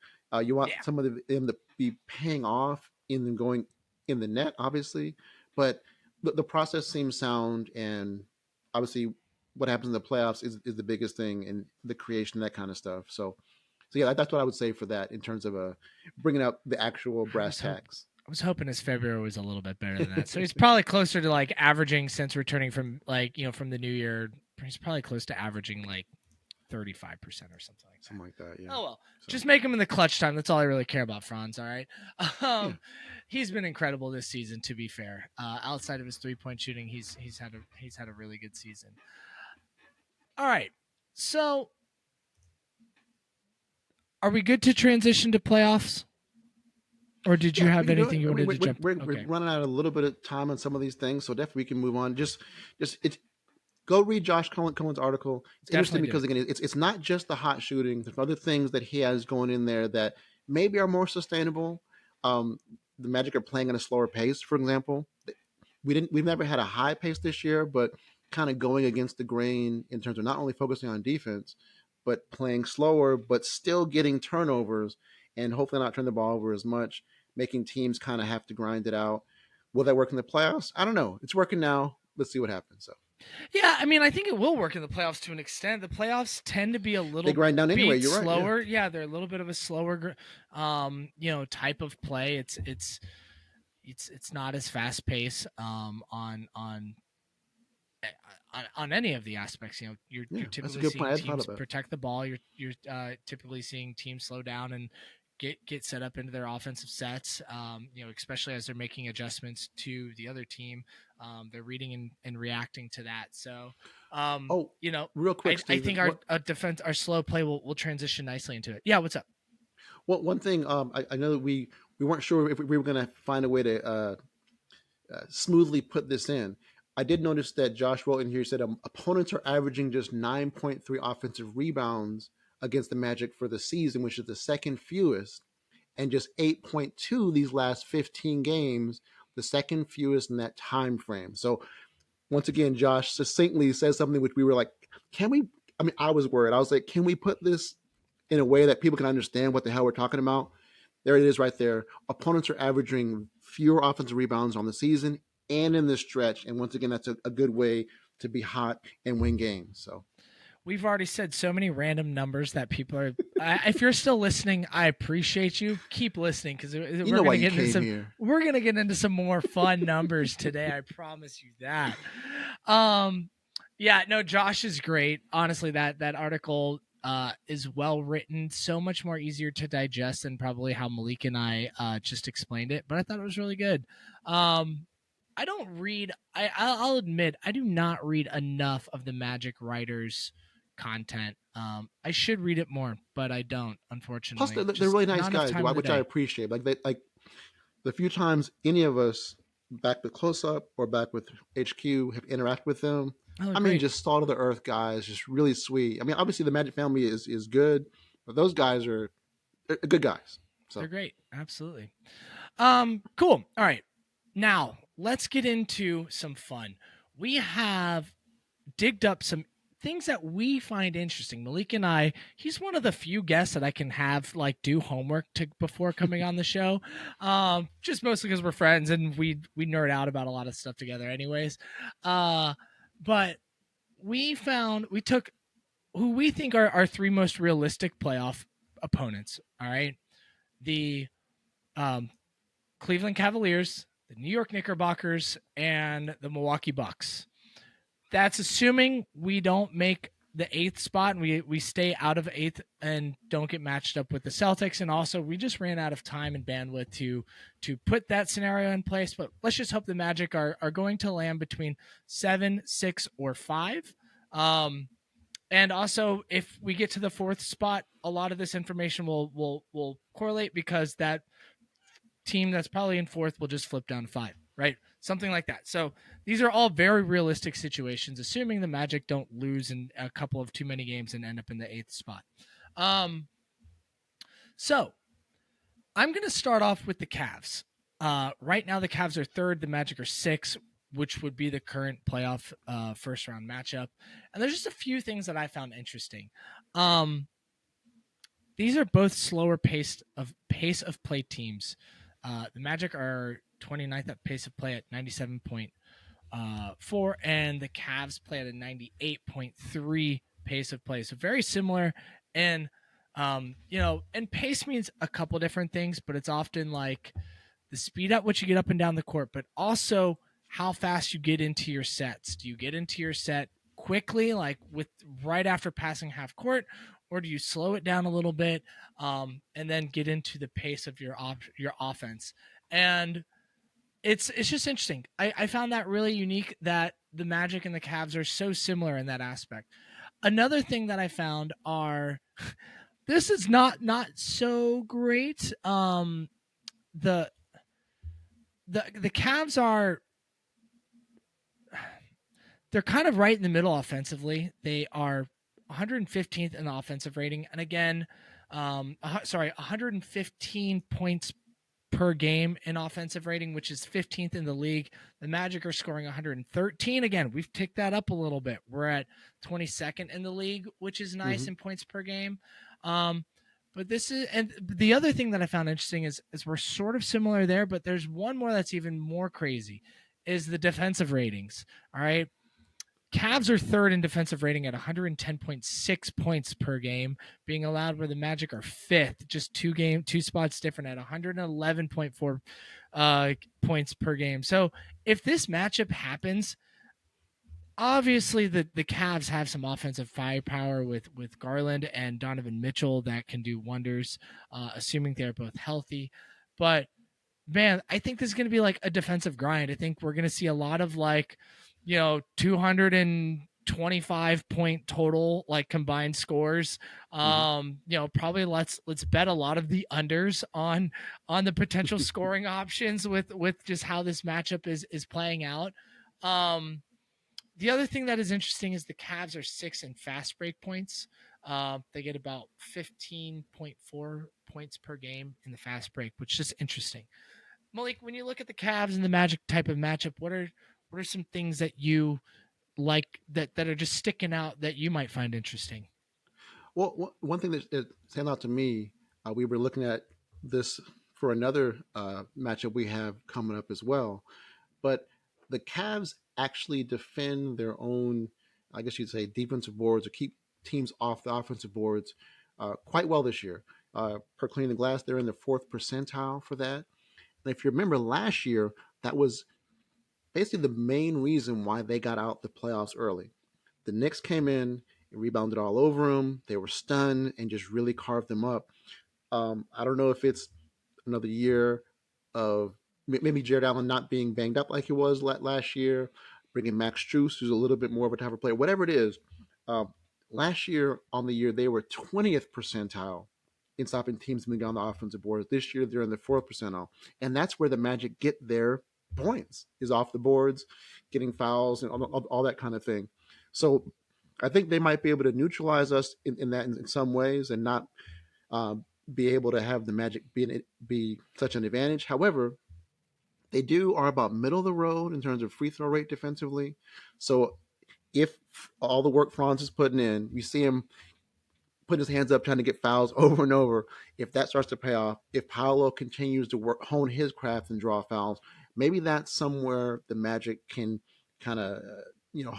You want Yeah. some of them to be paying off in them going in the net, obviously, but the process seems sound, and obviously, what happens in the playoffs is the biggest thing, and the creation, that kind of stuff. So yeah, that's what I would say for that in terms of bringing out the actual I brass was hope tacks. I was hoping his February was a little bit better than that. So he's probably closer to like averaging since returning from from the new year. He's probably close to averaging like 35% or something like that. Something like that, yeah. Oh well, So just make him in the clutch time. That's all I really care about, Franz. All right. yeah, He's been incredible this season. To be fair, outside of his 3-point shooting, he's had a really good season. All right. So, are we good to transition to playoffs, or did you yeah, we have can do anything it. you I mean, wanted to jump? we're Okay, running out a little bit of time on some of these things, so definitely we can move on. Just it's go read Cohen's article. It's interesting definitely do because it. again, it's not just the hot shooting. There's other things that he has going in there that maybe are more sustainable. Um, the Magic are playing at a slower pace, for example. We've never had a high pace this year, but kind of going against the grain in terms of not only focusing on defense, but playing slower, but still getting turnovers and hopefully not turn the ball over as much, making teams kind of have to grind it out. Will that work in the playoffs? I don't know. It's working now. Let's see what happens. So Yeah, I mean, I think it will work in the playoffs to an extent. The playoffs tend to be a they little grind down anyway. beat You're right. Yeah. slower. Yeah, they're a little bit of a slower, type of play. It's not as fast paced on any of the aspects. Yeah. You're That's a typically good seeing point. I hadn't thought teams of that. protect the ball. You're typically seeing teams slow down and get set up into their offensive sets. Especially as they're making adjustments to the other team, they're reading and reacting to that. So, Oh, you know, real quick, I think Steven. What our defense, our slow play will transition nicely into it. Yeah, what's up? one thing I know that we weren't sure if we were going to find a way to smoothly put this in. I did notice that Josh wrote in here, he said opponents are averaging just 9.3 offensive rebounds against the Magic for the season, which is the second fewest, and just 8.2 these last 15 games, the second fewest in that time frame. So once again, Josh succinctly says something which we were like, can we? I mean, I was worried. I was like, can we put this in a way that people can understand what the hell we're talking about? There it is right there. Opponents are averaging fewer offensive rebounds on the season and in this stretch. And once again, that's a good way to be hot and win games. So We've already said so many random numbers that people are. If you're still listening, I appreciate you. Keep listening because you know we're why gonna you get into came some. here. We're gonna get into some more fun numbers today. I promise you that. Um, yeah, no, Josh is great. Honestly, that article is well written, so much more easier to digest than probably how Malik and I just explained it. But I thought it was really good. Um, I don't read. I'll admit I do not read enough of the Magic writers' content. I should read it more, but I don't. Plus, Unfortunately, they're just really nice not enough guys, time in the which I day. appreciate. Like the few times any of us back with Close Up or back with HQ have interacted with them. Oh, I mean, great! just salt of the earth guys, just really sweet. I mean, obviously the Magic family is good, but those guys are good guys. They're So great. Absolutely. Cool. All right. Now let's get into some fun. We have digged up some things that we find interesting. Malik and I, he's one of the few guests that I can have like do homework to before coming on the show. Just mostly because we're friends and we nerd out about a lot of stuff together anyways. But we took who we think are our three most realistic playoff opponents. All right. The um Cleveland Cavaliers, the New York Knickerbockers, and the Milwaukee Bucks. That's assuming we don't make the eighth spot and we stay out of eighth and don't get matched up with the Celtics. And also, we just ran out of time and bandwidth to put that scenario in place. But let's just hope the Magic are going to land between 7, 6, or 5. And also, if we get to the fourth spot, a lot of this information will correlate because that team that's probably in fourth will just flip down to 5, right? Something like that. So these are all very realistic situations, assuming the Magic don't lose in a couple of too many games and end up in the eighth spot. So I'm going to start off with the Cavs. Right now, the Cavs are third, the Magic are 6, which would be the current playoff first round matchup. And there's just a few things that I found interesting. These are both slower pace of play teams. The Magic are 29th at pace of play at 97.4, and the Cavs play at a 98.3 pace of play. So very similar. And and pace means a couple different things, but it's often like the speed at which you get up and down the court, but also how fast you get into your sets. Do you get into your set quickly, like with right after passing half court, or do you slow it down a little bit and then get into the pace of your offense? And it's just interesting. I found that really unique that the Magic and the Cavs are so similar in that aspect. Another thing that I found are this is not so great. The Cavs are they're kind of right in the middle offensively. They are 115th in the offensive rating, and again, 115 points per game in offensive rating, which is 15th in the league. The Magic are scoring 113. Again, we've ticked that up a little bit. We're at 22nd in the league, which is nice in points per game. But this is, and the other thing that I found interesting is we're sort of similar there, but there's one more that's even more crazy, is the defensive ratings. All right. Cavs are third in defensive rating at 110.6 points per game, being allowed, where the Magic are fifth, just two spots different at 111.4 points per game. So if this matchup happens, obviously the Cavs have some offensive firepower with Garland and Donovan Mitchell that can do wonders, assuming they're both healthy. But man, I think this is going to be like a defensive grind. I think we're going to see a lot of 225 point total like combined scores. Probably let's bet a lot of the unders on the potential scoring options with just how this matchup is playing out. The other thing that is interesting is the Cavs are 6th in fast break points. They get about 15.4 points per game in the fast break, which is interesting. Malik, when you look at the Cavs and the Magic type of matchup, what are some things that you like that are just sticking out that you might find interesting? Well, one thing that stands out to me, we were looking at this for another matchup we have coming up as well, but the Cavs actually defend their own, I guess you'd say, defensive boards, or keep teams off the offensive boards quite well this year. Per clean the glass, they're in the 4th percentile for that. And if you remember last year, that was basically the main reason why they got out the playoffs early. The Knicks came in and rebounded all over them. They were stunned and just really carved them up. I don't know if it's another year of maybe Jared Allen not being banged up like he was last year, bringing Max Strus, who's a little bit more of a type of player, whatever it is. Last year on the year, they were 20th percentile in stopping teams moving on the offensive boards. This year, they're in the 4th percentile. And that's where the Magic get their points, is off the boards, getting fouls, and all that kind of thing. So I think they might be able to neutralize us in that in some ways, and not be able to have the Magic be such an advantage. However, they are about middle of the road in terms of free throw rate defensively. So if all the work Franz is putting in, you see him putting his hands up trying to get fouls over and over. If that starts to pay off, if Paolo continues to hone his craft and draw fouls, maybe that's somewhere the Magic can kind of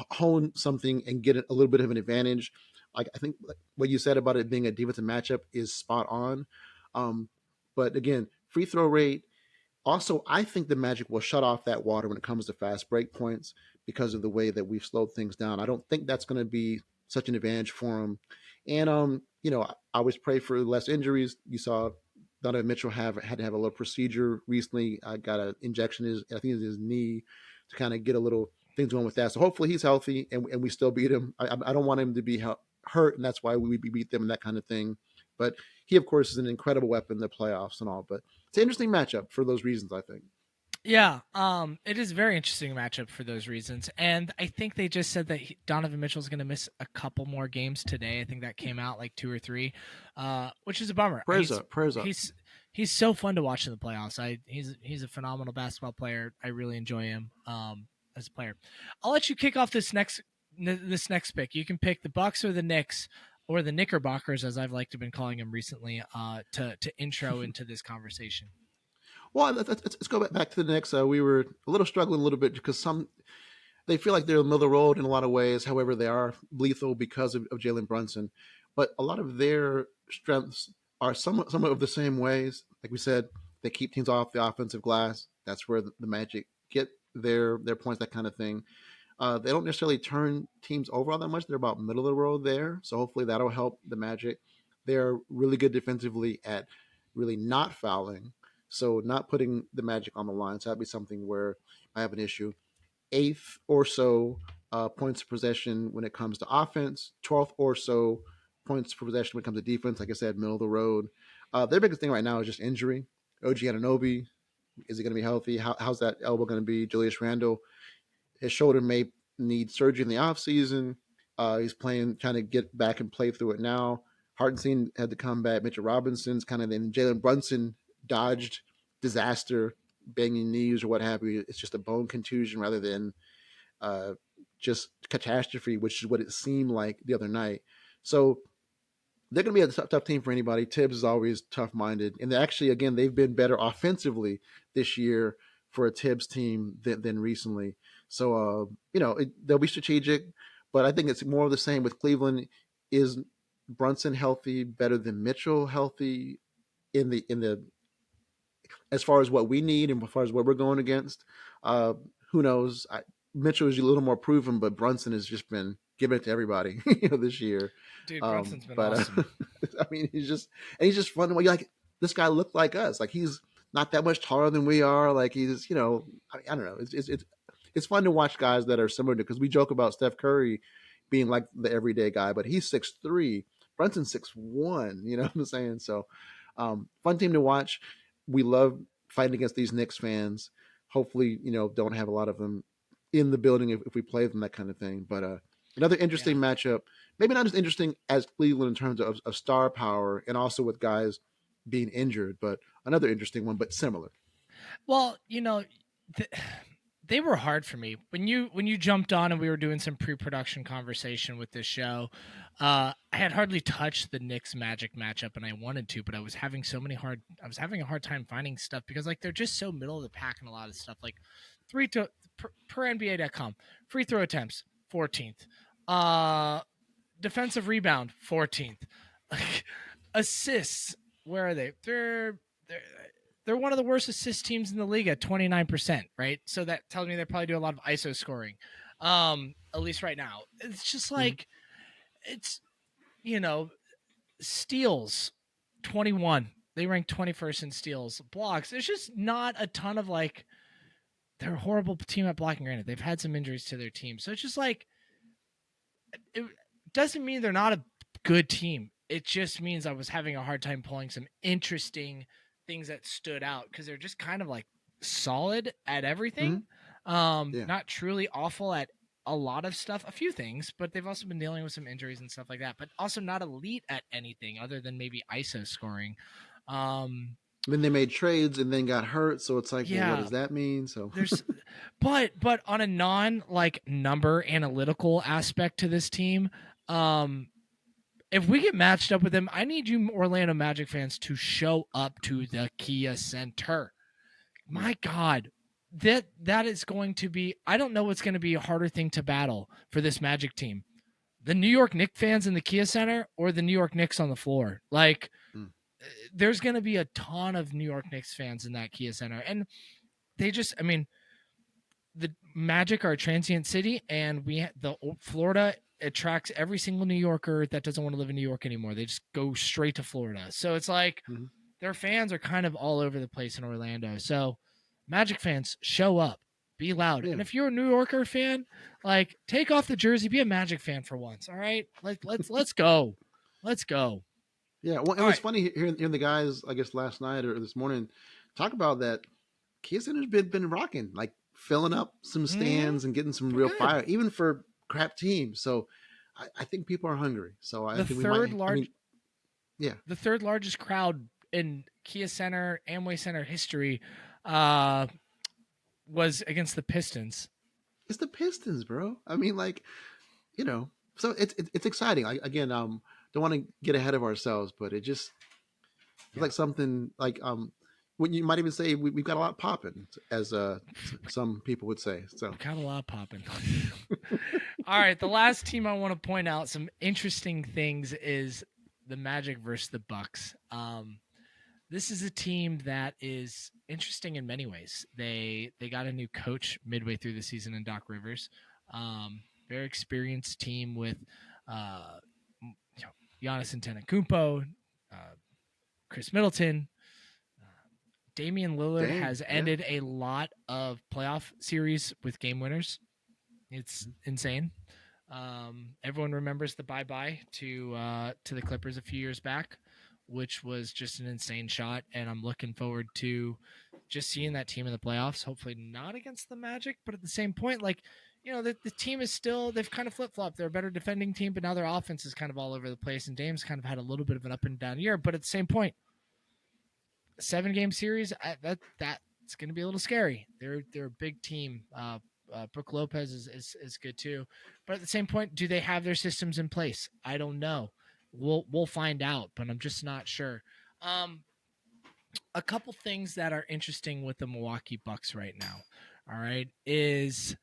hone something and get a little bit of an advantage. Like, I think what you said about it being a defensive matchup is spot on. But again, free throw rate, Also, I think the Magic will shut off that water when it comes to fast break points because of the way that we've slowed things down. I don't think that's going to be such an advantage for them. And I always pray for less injuries. You saw Donovan Mitchell had to have a little procedure recently. I got an injection in I think it's his knee to kind of get a little things going with that. So hopefully he's healthy and we still beat him. I don't want him to be hurt, and that's why we beat them and that kind of thing. But he, of course, is an incredible weapon in the playoffs and all. But it's an interesting matchup for those reasons, I think. Yeah, it is a very interesting matchup for those reasons, and I think they just said that Donovan Mitchell is going to miss a couple more games today. I think that came out like 2 or 3, which is a bummer. Prayers up, prayers up. He's so fun to watch in the playoffs. He's a phenomenal basketball player. I really enjoy him as a player. I'll let you kick off this next pick. You can pick the Bucks or the Knicks or the Knickerbockers, as I've liked to been calling them recently, to intro into this conversation. Well, let's go back to the Knicks. We were a little struggling a little bit because they feel like they're in the middle of the road in a lot of ways. However, they are lethal because of Jalen Brunson. But a lot of their strengths are somewhat of the same ways. Like we said, they keep teams off the offensive glass. That's where the Magic get their points, that kind of thing. They don't necessarily turn teams over all that much. They're about middle of the road there. So hopefully that'll help the Magic. They're really good defensively at really not fouling. So not putting the Magic on the line. So that'd be something where I have an issue. Eighth or so points of possession when it comes to offense. 12th or so points per possession when it comes to defense. Like I said, middle of the road. Their biggest thing right now is just injury. OG Anunoby, is he going to be healthy? How's that elbow going to be? Julius Randle, his shoulder may need surgery in the offseason. He's trying to get back and play through it now. Hartenstein had to come back. Mitchell Robinson's kind of in. Jalen Brunson dodged disaster, banging knees or what have you. It's just a bone contusion rather than just catastrophe, which is what it seemed like the other night. So they're going to be a tough team for anybody. Tibbs is always tough-minded. And actually, again, they've been better offensively this year for a Tibbs team than recently. So, they'll be strategic, but I think it's more of the same with Cleveland. Is Brunson healthy better than Mitchell healthy in the as far as what we need and as far as what we're going against? Who knows? Mitchell is a little more proven, but Brunson has just been giving it to everybody this year. Dude, Brunson's been awesome. I mean, he's just fun. You're like, this guy looked like us. Like, he's not that much taller than we are. Like, he's, I don't know. It's fun to watch guys that are similar to, because we joke about Steph Curry being like the everyday guy, but he's 6'3". Brunson's 6'1". You know what I'm saying? So, fun team to watch. We love fighting against these Knicks fans. Hopefully, don't have a lot of them in the building if we play them, that kind of thing. But another interesting matchup, maybe not as interesting as Cleveland in terms of star power and also with guys being injured, but another interesting one, but similar. Well, they were hard for me when you jumped on and we were doing some pre-production conversation with this show. I had hardly touched the Knicks Magic matchup, and I wanted to, but I was having a hard time finding stuff because like they're just so middle of the pack in a lot of stuff. Like per NBA.com, free throw attempts 14th, defensive rebound 14th, like assists. Where are they? They're one of the worst assist teams in the league at 29%, right? So that tells me they probably do a lot of ISO scoring, at least right now. It's just like, it's, steals, 21. They rank 21st in steals. Blocks, there's just not a ton of like, they're a horrible team at blocking. Granted, they've had some injuries to their team. So it's just like, it doesn't mean they're not a good team. It just means I was having a hard time pulling some interesting things that stood out because they're just kind of like solid at everything. Not truly awful at a lot of stuff, a few things, but they've also been dealing with some injuries and stuff like that, but also not elite at anything other than maybe ISO scoring. Then they made trades and then got hurt, so it's like, well, what does that mean? So there's but on a non like number analytical aspect to this team, if we get matched up with them, I need you Orlando Magic fans to show up to the Kia Center. My God, that is going to be, I don't know what's going to be a harder thing to battle for this Magic team. The New York Knicks fans in the Kia Center or the New York Knicks on the floor. Like, there's going to be a ton of New York Knicks fans in that Kia Center, and they just, I mean, the Magic are a transient city, and the Florida attracts every single New Yorker that doesn't want to live in New York anymore. They just go straight to Florida. So it's like Mm-hmm. their fans are kind of all over the place in Orlando. So Magic fans, show up, be loud. Yeah. And if you're a New Yorker fan, like take off the jersey, be a Magic fan for once. All right, let's go, let's go. Yeah. Well, it All was right, funny hearing the guys, I guess last night or this morning, talk about that. Kia Center's been rocking, like filling up some stands and getting some they're real good. fire, even for crap teams. So I think people are hungry. So I The think we third might. I large, mean, yeah, the third largest crowd in Kia Center, Amway Center history, uh, was against the Pistons. it's the Pistons, bro. I mean, like so it's exciting. Again, don't want to get ahead of ourselves, but it just it's Yeah, like something like what you might even say we've got a lot popping, as some people would say. So got a lot popping. All right, the last team I want to point out some interesting things is the Magic versus the Bucks. This is a team that is interesting in many ways. They got a new coach midway through the season in Doc Rivers. Very experienced team with Giannis Antetokounmpo, uh, Chris Middleton. Damian Lillard dang, has yeah. ended a lot of playoff series with game winners. It's insane. Everyone remembers the bye bye to the Clippers a few years back, which was just an insane shot. And I'm looking forward to just seeing that team in the playoffs. Hopefully not against the Magic, but at the same point, like the team is still they've kind of flip flopped. They're a better defending team, but now their offense is kind of all over the place. And Dame's kind of had a little bit of an up and down year, but at the same point, 7-game series that's going to be a little scary. They're a big team. Brooke Lopez is good too, but at the same point, do they have their systems in place? I don't know. We'll find out, but I'm just not sure. A couple things that are interesting with the Milwaukee Bucks right now. All right, is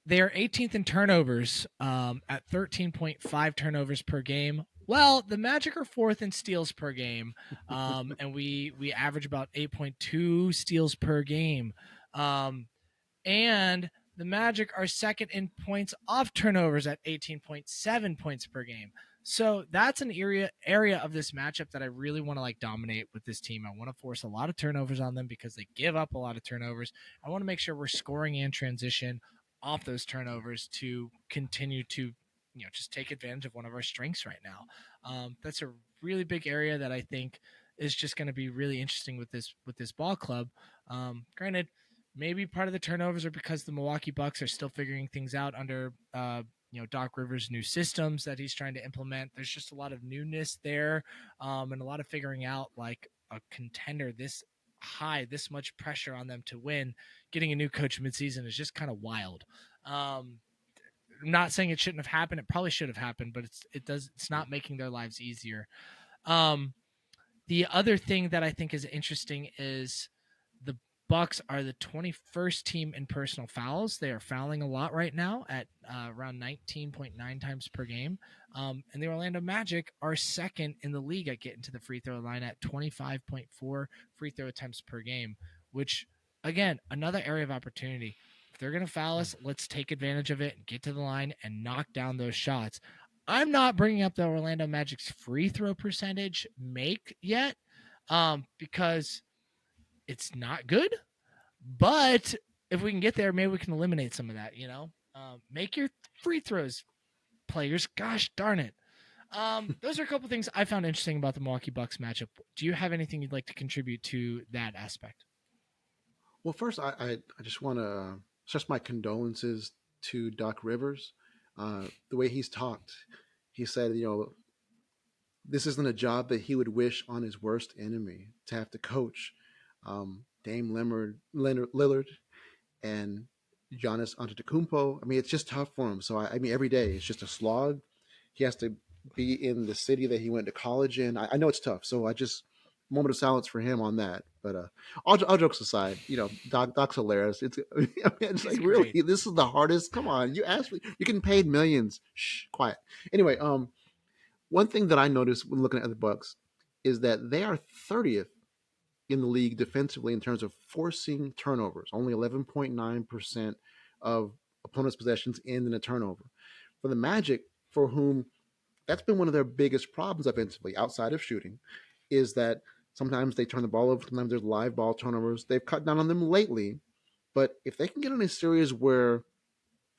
they are 18th in turnovers at 13.5 turnovers per game. Well, the Magic are fourth in steals per game, and we average about 8.2 steals per game. And the Magic are second in points off turnovers at 18.7 points per game. So that's an area of this matchup that I really want to like dominate with this team. I want to force a lot of turnovers on them because they give up a lot of turnovers. I want to make sure we're scoring in transition off those turnovers to continue to just take advantage of one of our strengths right now. That's a really big area that I think is just going to be really interesting with this ball club. Granted, maybe part of the turnovers are because the Milwaukee Bucks are still figuring things out under Doc Rivers' new systems that he's trying to implement. There's just a lot of newness there, and a lot of figuring out like a contender this high, this much pressure on them to win. Getting a new coach midseason is just kind of wild. I'm not saying it shouldn't have happened. It probably should have happened, but it's not making their lives easier. Um, the other thing that I think is interesting is the Bucks are the 21st team in personal fouls. They are fouling a lot right now at around 19.9 times per game. And the Orlando Magic are second in the league at getting to the free throw line at 25.4 free throw attempts per game, which, again, another area of opportunity. If they're going to foul us, let's take advantage of it and get to the line and knock down those shots. I'm not bringing up the Orlando Magic's free throw percentage make yet because it's not good. But if we can get there, maybe we can eliminate some of that. Make your free throws, players. Gosh darn it. Those are a couple things I found interesting about the Milwaukee Bucks matchup. Do you have anything you'd like to contribute to that aspect? Well, first, I just want to express my condolences to Doc Rivers. The way he's talked, he said, this isn't a job that he would wish on his worst enemy to have to coach Dame Lillard and Giannis Antetokounmpo. I mean, it's just tough for him. So I mean, every day it's just a slog. He has to be in the city that he went to college in. I know it's tough. So I just moment of silence for him on that. But all jokes aside, Doc's hilarious. It's I mean, it's He's like great. really, this is the hardest. Come on, you asked me. You're getting paid millions. Shh, quiet. Anyway, one thing that I noticed when looking at the Bucks, is that they are 30th in the league defensively in terms of forcing turnovers. Only 11.9% of opponents' possessions end in a turnover. For the Magic, for whom that's been one of their biggest problems offensively, outside of shooting, is that sometimes they turn the ball over, sometimes there's live ball turnovers. They've cut down on them lately, but if they can get in a series where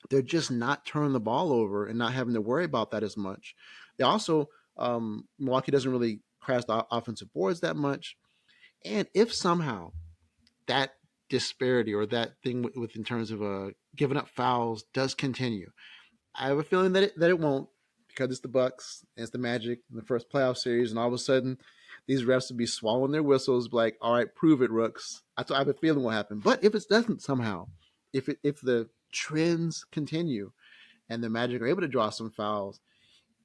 they're just not turning the ball over and not having to worry about that as much, they also Milwaukee doesn't really crash the offensive boards that much. And if somehow that disparity or that thing with in terms of giving up fouls does continue, I have a feeling that it won't, because it's the Bucks, and it's the Magic in the first playoff series, and all of a sudden these refs will be swallowing their whistles, like, "All right, prove it, Rooks." That's what I have a feeling will happen. But if it doesn't somehow, if the trends continue and the Magic are able to draw some fouls,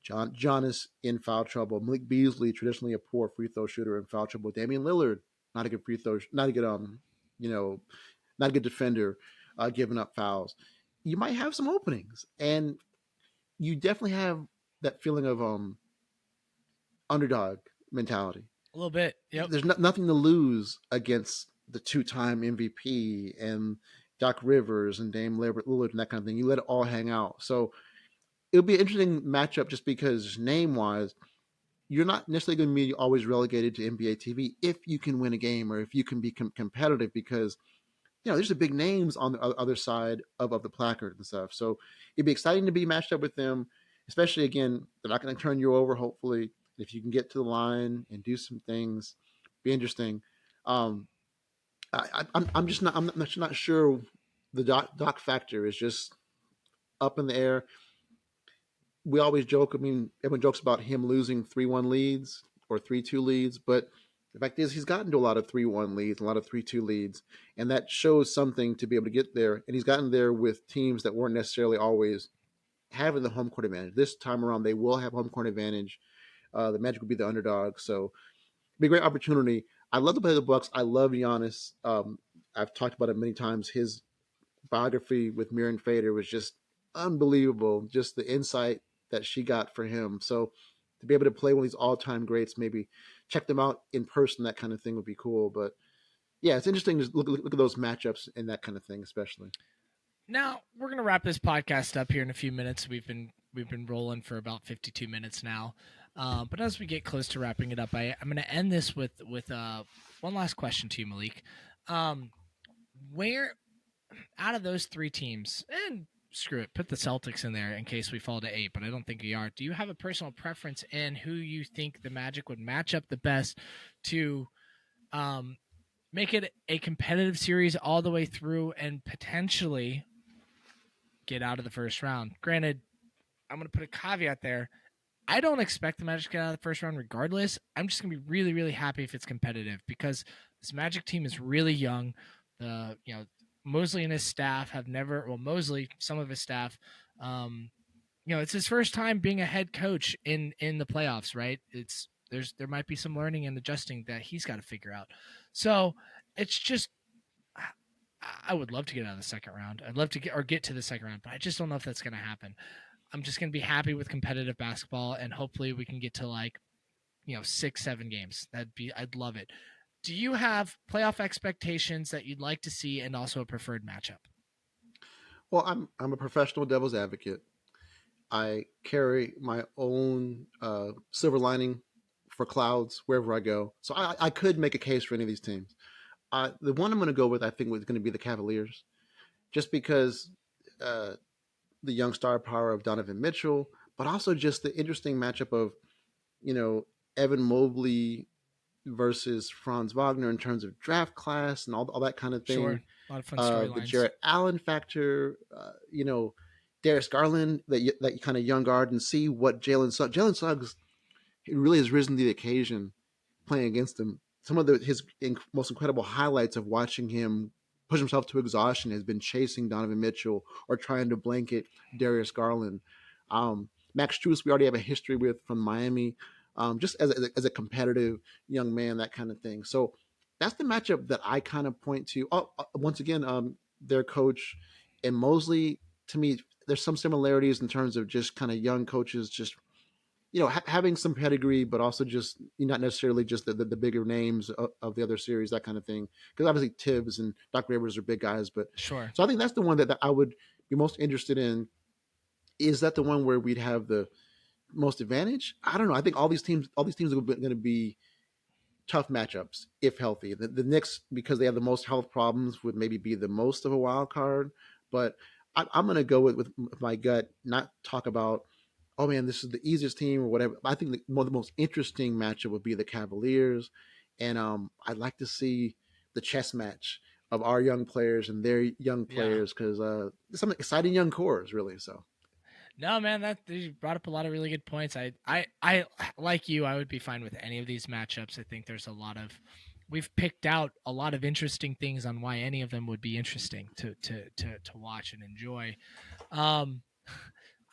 John is in foul trouble. Malik Beasley, traditionally a poor free throw shooter, in foul trouble. Damian Lillard, not a good free throw, not a good you know, not a good defender, giving up fouls. You might have some openings, and you definitely have that feeling of underdog mentality. A little bit. Yep. There's nothing to lose against the two-time MVP and Doc Rivers and Dame Lillard and that kind of thing. You let it all hang out. So it'll be an interesting matchup just because name-wise, you're not necessarily going to be always relegated to NBA TV if you can win a game or if you can be competitive, because there's the big names on the other side of the placard and stuff. So it'd be exciting to be matched up with them, especially, again, they're not going to turn you over, hopefully. If you can get to the line and do some things, be interesting. Um, I'm just not, I'm not sure. The doc factor is just up in the air. We always joke, I mean, everyone jokes about him losing 3-1 leads or 3-2 leads, but the fact is he's gotten to a lot of 3-1 leads, a lot of 3-2 leads, and that shows something to be able to get there. And he's gotten there with teams that weren't necessarily always having the home court advantage. This time around, they will have home court advantage. The Magic will be the underdog, so it'll be a great opportunity. I love to play the Bucks. I love Giannis. I've talked about it many times. His biography with Miriam Fader was just unbelievable. Just the insight that she got for him. So to be able to play one of these all-time greats, maybe check them out in person, that kind of thing would be cool. But yeah, it's interesting to look at those matchups and that kind of thing, especially. Now we're gonna wrap this podcast up here in a few minutes. We've been rolling for about 52 minutes now. But as we get close to wrapping it up, I'm going to end this with one last question to you, Malik. Where out of those three teams, and screw it, put the Celtics in there in case we fall to 8, but I don't think we are. Do you have a personal preference in who you think the Magic would match up the best to make it a competitive series all the way through and potentially get out of the first round? Granted, I'm going to put a caveat there. I don't expect the Magic to get out of the first round regardless. I'm just going to be really, really happy if it's competitive because this Magic team is really young. Mosley and his staff have never, well, Mosley, some of his staff, it's his first time being a head coach in the playoffs, right? There might be some learning and adjusting that he's got to figure out. So it's just, I would love to get out of the second round. I'd love to get to the second round, but I just don't know if that's going to happen. I'm just going to be happy with competitive basketball, and hopefully we can get to 6-7 games. I'd love it. Do you have playoff expectations that you'd like to see and also a preferred matchup? Well, I'm a professional devil's advocate. I carry my own silver lining for clouds wherever I go. So I could make a case for any of these teams. The one I'm going to go with, I think, was going to be the Cavaliers, just because the young star power of Donovan Mitchell, but also just the interesting matchup of, Evan Mobley versus Franz Wagner in terms of draft class and all that kind of thing. Sure, a lot of fun The storylines. Jarrett Allen factor, Darius Garland, that kind of young guard, and see what Jalen Suggs, he really has risen to the occasion playing against him. Some of his most incredible highlights of watching him push himself to exhaustion has been chasing Donovan Mitchell or trying to blanket Darius Garland. Max Strus, we already have a history with from Miami, just as a competitive young man, that kind of thing. So that's the matchup that I kind of point to. Once again, their coach and Mosley, to me, there's some similarities in terms of just kind of young coaches just having some pedigree, but also just not necessarily just the bigger names of the other series, that kind of thing. Because obviously Tibbs and Doc Rivers are big guys, but Sure. so I think that's the one that I would be most interested in. Is that the one where we'd have the most advantage? I don't know. I think all these teams are going to be tough matchups if healthy. The Knicks, because they have the most health problems, would maybe be the most of a wild card. But I'm going to go with my gut, not talk about, oh man, this is the easiest team or whatever. I think one of the most interesting matchup would be the Cavaliers, and I'd like to see the chess match of our young players and their young Yeah. players because some exciting young cores, really. So No, man, that you brought up a lot of really good points. I like you. I would be fine with any of these matchups. I think there's a lot of, we've picked out a lot of interesting things on why any of them would be interesting to watch and enjoy. Um,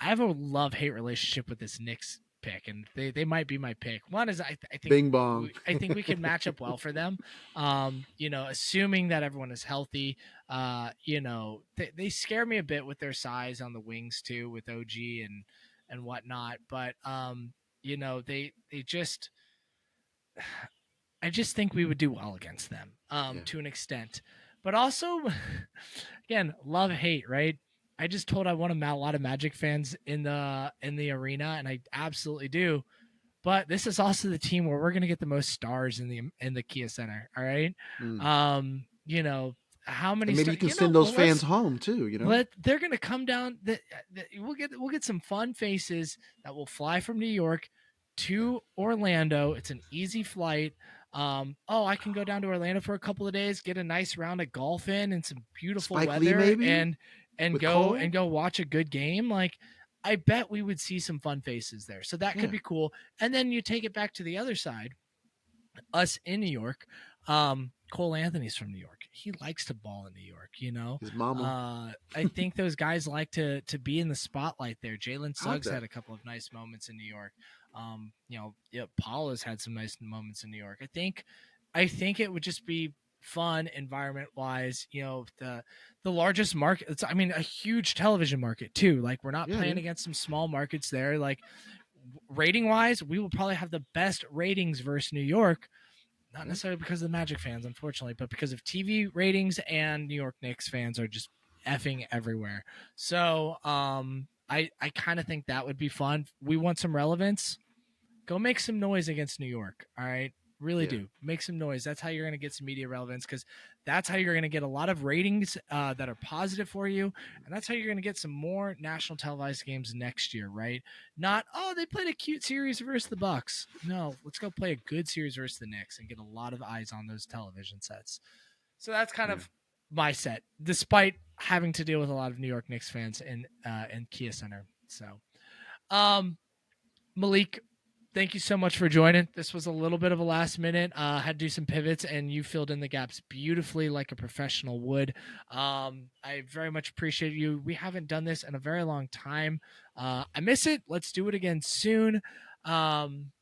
I have a love hate relationship with this Knicks pick, and they might be my pick. One is I think Bing bong. I think we could match up well for them. Assuming that everyone is healthy. They scare me a bit with their size on the wings too, with OG and whatnot. But they just, I just think we would do well against them Yeah. to an extent. But also, again, love hate, right? I just told I want a lot of Magic fans in the arena, and I absolutely do. But this is also the team where we're going to get the most stars in the Kia Center. All right, Mm. um, you know how many And maybe you stars? can send those Well, fans home too. they're going to come down. We'll get some fun faces that will fly from New York Yeah. to Orlando. It's an easy flight. I can go down to Orlando for a couple of days, get a nice round of golf in and some beautiful Spike Lee weather, maybe and with go Cole. and go watch a good game. Like, I bet we would see some fun faces there. So that could Yeah. be cool. And then you take it back to the other side, us in New York. Cole Anthony's from New York. He likes to ball in New York, you know. His mama. I think those guys like to be in the spotlight there. Jalen I like Suggs that. had a couple of nice moments in New York. Yeah, Paul has had some nice moments in New York. I think it would just be fun environment wise. The largest market. It's, I mean, a huge television market too. Like, we're not Yeah, playing dude. against some small markets there. Like, rating wise, we will probably have the best ratings versus New York, not Yeah. necessarily because of the Magic fans, unfortunately, but because of TV ratings, and New York Knicks fans are just effing everywhere. So I kind of think that would be fun. We want some relevance. Go make some noise against New York. All right. Really Yeah. do. Make some noise. That's how you're going to get some media relevance, because that's how you're going to get a lot of ratings that are positive for you. And that's how you're going to get some more national televised games next year, right? Not, oh, they played a cute series versus the Bucks. No, let's go play a good series versus the Knicks and get a lot of eyes on those television sets. So that's kind Yeah. of my set, despite having to deal with a lot of New York Knicks fans in Kia Center. So, um, Malik, thank you so much for joining. This was a little bit of a last minute. Had to do some pivots, and you filled in the gaps beautifully, like a professional would. I very much appreciate you. We haven't done this in a very long time. I miss it. Let's do it again soon.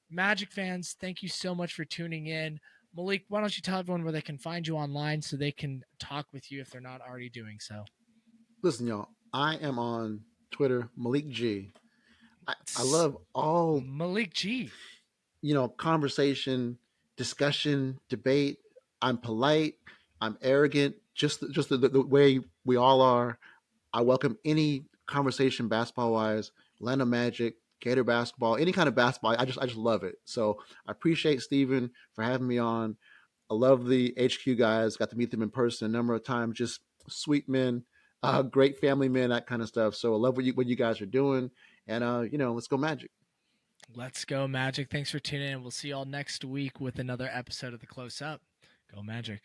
Magic fans, thank you so much for tuning in. Malik, why don't you tell everyone where they can find you online so they can talk with you if they're not already doing so? Listen, y'all. I am on Twitter, Malik G. I It's love all Malik G. conversation, discussion, debate. I'm polite. I'm arrogant. Just the way we all are. I welcome any conversation basketball wise, Atlanta Magic, Gator basketball, any kind of basketball. I just love it. So I appreciate Steven for having me on. I love the HQ guys. Got to meet them in person a number of times. Just sweet men, great family men, that kind of stuff. So I love what you guys are doing, and let's go Magic. Let's go, Magic. Thanks for tuning in. We'll see you all next week with another episode of The Close Up. Go, Magic.